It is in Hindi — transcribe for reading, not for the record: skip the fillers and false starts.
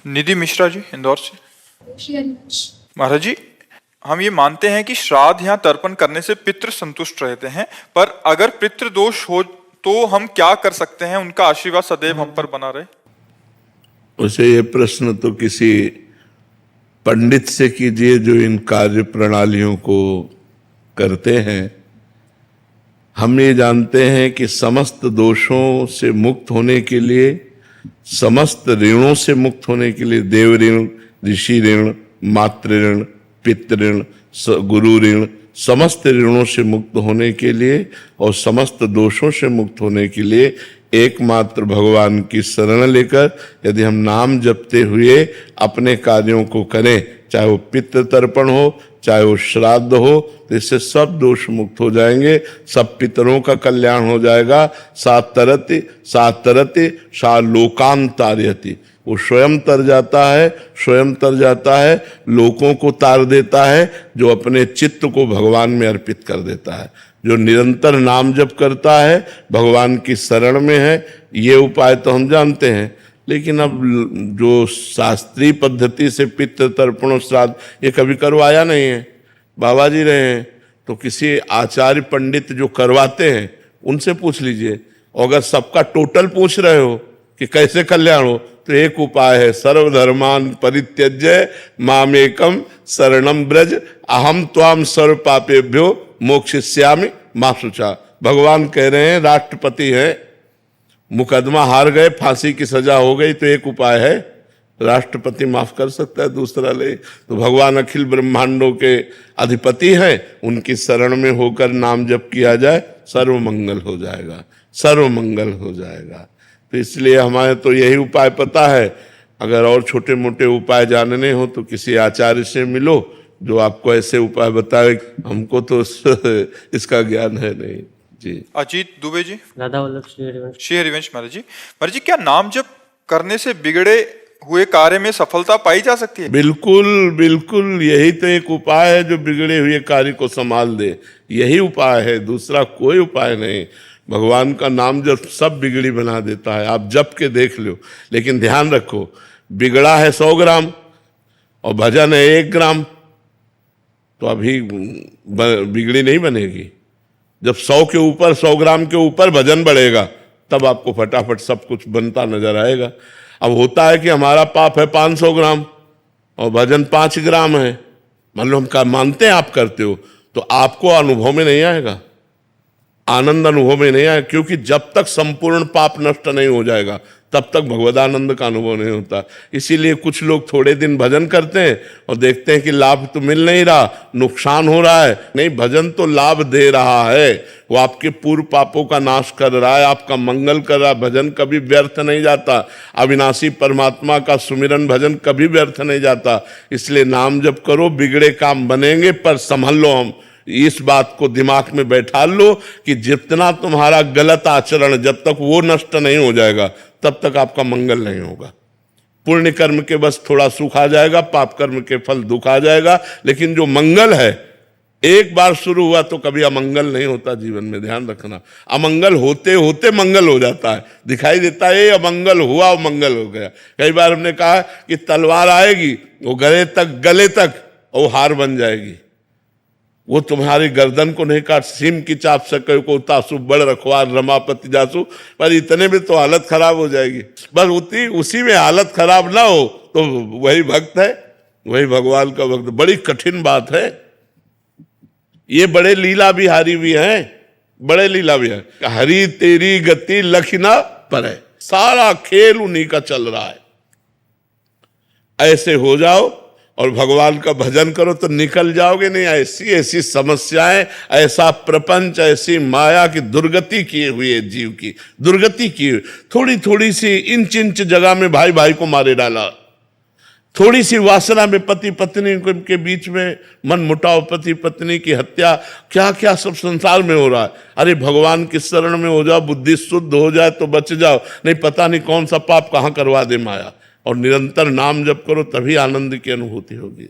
निधि मिश्रा जी, इंदौर से। महाराज जी, हम ये मानते हैं कि श्राद्ध या तर्पण करने से पितृ संतुष्ट रहते हैं, पर अगर पितृ दोष हो तो हम क्या कर सकते हैं, उनका आशीर्वाद सदैव हम पर बना रहे? उसे ये प्रश्न तो किसी पंडित से कीजिए जो इन कार्य प्रणालियों को करते हैं। हम ये जानते हैं कि समस्त दोषों से मुक्त होने के लिए, समस्त ऋणों से मुक्त होने के लिए, देव ऋण, ऋषि ऋण, मातृ ऋण, पितृ ऋण, गुरु ऋण, समस्त ऋणों से मुक्त होने के लिए और समस्त दोषों से मुक्त होने के लिए एकमात्र भगवान की शरण लेकर यदि हम नाम जपते हुए अपने कार्यों को करें, चाहे वो पितृ तर्पण हो, चाहे वो श्राद्ध हो, तो इससे सब दोष मुक्त हो जाएंगे, सब पितरों का कल्याण हो जाएगा। सात तरति सा लोकान तारयति, वो स्वयं तर जाता है, स्वयं तर जाता है, लोगों को तार देता है, जो अपने चित्त को भगवान में अर्पित कर देता है, जो निरंतर नाम जप करता है, भगवान की शरण में है। ये उपाय तो हम जानते हैं, लेकिन अब जो शास्त्रीय पद्धति से पितृ तर्पण श्राद्ध ये कभी करवाया नहीं है, बाबा जी रहे हैं, तो किसी आचार्य पंडित जो करवाते हैं उनसे पूछ लीजिए। और अगर सबका टोटल पूछ रहे हो कि कैसे कल्याण हो, तो एक उपाय है, सर्वधर्मान परित्यज्य मामेकम शरणम ब्रज अहम त्वाम सर्व पापेभ्यो मोक्षयिष्यामि मा शुचा। भगवान कह रहे हैं, राष्ट्रपति हैं, मुकदमा हार गए, फांसी की सजा हो गई, तो एक उपाय है, राष्ट्रपति माफ कर सकता है, दूसरा ले। तो भगवान अखिल ब्रह्मांडों के अधिपति हैं, उनकी शरण में होकर नाम जप किया जाए, सर्व मंगल हो जाएगा, सर्व मंगल हो जाएगा। तो इसलिए हमारे तो यही उपाय पता है। अगर और छोटे मोटे उपाय जानने हो तो किसी आचार्य से मिलो जो आपको ऐसे उपाय बताए, हमको तो इसका ज्ञान है नहीं जी। अजीत दुबे जी, राधा वल्लभ श्री हरिवंश। श्री हरिवंश। महाराज जी, क्या नाम जप करने से बिगड़े हुए कार्य में सफलता पाई जा सकती है? बिल्कुल बिल्कुल, यही तो एक उपाय है जो बिगड़े हुए कार्य को संभाल दे, यही उपाय है, दूसरा कोई उपाय नहीं। भगवान का नाम जब सब बिगड़ी बना देता है, आप जप के देख लो। लेकिन ध्यान रखो, बिगड़ा है 100 ग्राम और भजन है 1 ग्राम, तो अभी बिगड़ी नहीं बनेगी। जब 100 के ऊपर, 100 ग्राम के ऊपर भजन बढ़ेगा, तब आपको फटाफट सब कुछ बनता नजर आएगा। अब होता है कि हमारा पाप है 500 ग्राम और भजन 5 ग्राम है, मान लो हम मानते हैं आप करते हो, तो आपको अनुभव में नहीं आएगा, आनंद अनुभव में नहीं आएगा, क्योंकि जब तक संपूर्ण पाप नष्ट नहीं हो जाएगा तब तक भगवदानंद का अनुभव नहीं होता। इसीलिए कुछ लोग थोड़े दिन भजन करते हैं और देखते हैं कि लाभ तो मिल नहीं रहा, नुकसान हो रहा है। नहीं, भजन तो लाभ दे रहा है, वो आपके पूर्व पापों का नाश कर रहा है, आपका मंगल कर रहा है। भजन कभी व्यर्थ नहीं जाता, अविनाशी परमात्मा का सुमिरन भजन कभी व्यर्थ नहीं जाता। इसलिए नाम जप करो, बिगड़े काम बनेंगे, पर संभल लो। हम इस बात को दिमाग में बैठा लो कि जितना तुम्हारा गलत आचरण, जब तक वो नष्ट नहीं हो जाएगा तब तक आपका मंगल नहीं होगा। पुण्य कर्म के बस थोड़ा सुख आ जाएगा, पाप कर्म के फल दुख आ जाएगा, लेकिन जो मंगल है एक बार शुरू हुआ तो कभी अमंगल नहीं होता जीवन में। ध्यान रखना, अमंगल होते होते मंगल हो जाता है, दिखाई देता है ये अमंगल हुआ, मंगल हो गया। कई बार हमने कहा कि तलवार आएगी, वो गले तक वो हार बन जाएगी, वो तुम्हारी गर्दन को नहीं काट, सिम की चाप सके को तासु बड़ रखवार रमापति जासु, पर इतने में तो हालत खराब हो जाएगी। बस उसी में हालत खराब ना हो तो वही भक्त है, वही भगवान का भक्त। बड़ी कठिन बात है ये, बड़े लीला बिहारी भी हैं, बड़े लीला बिहारी। हरी तेरी गति लखना पर है, सारा खेल उन्हीं का चल रहा है। ऐसे हो जाओ और भगवान का भजन करो तो निकल जाओगे नहीं। ऐसी ऐसी समस्याएं, ऐसा प्रपंच, ऐसी माया की दुर्गति किए हुए जीव की दुर्गति की, थोड़ी थोड़ी सी इंच इंच जगह में भाई भाई को मारे डाला, थोड़ी सी वासना में पति पत्नी के बीच में मन मुटाव, पति पत्नी की हत्या, क्या क्या सब संसार में हो रहा है। अरे भगवान की शरण में हो जाओ, बुद्धि शुद्ध हो जाए तो बच जाओ, नहीं पता नहीं कौन सा पाप कहाँ करवा दे माया। और निरंतर नाम जप करो, तभी आनंद की अनुभूति होगी।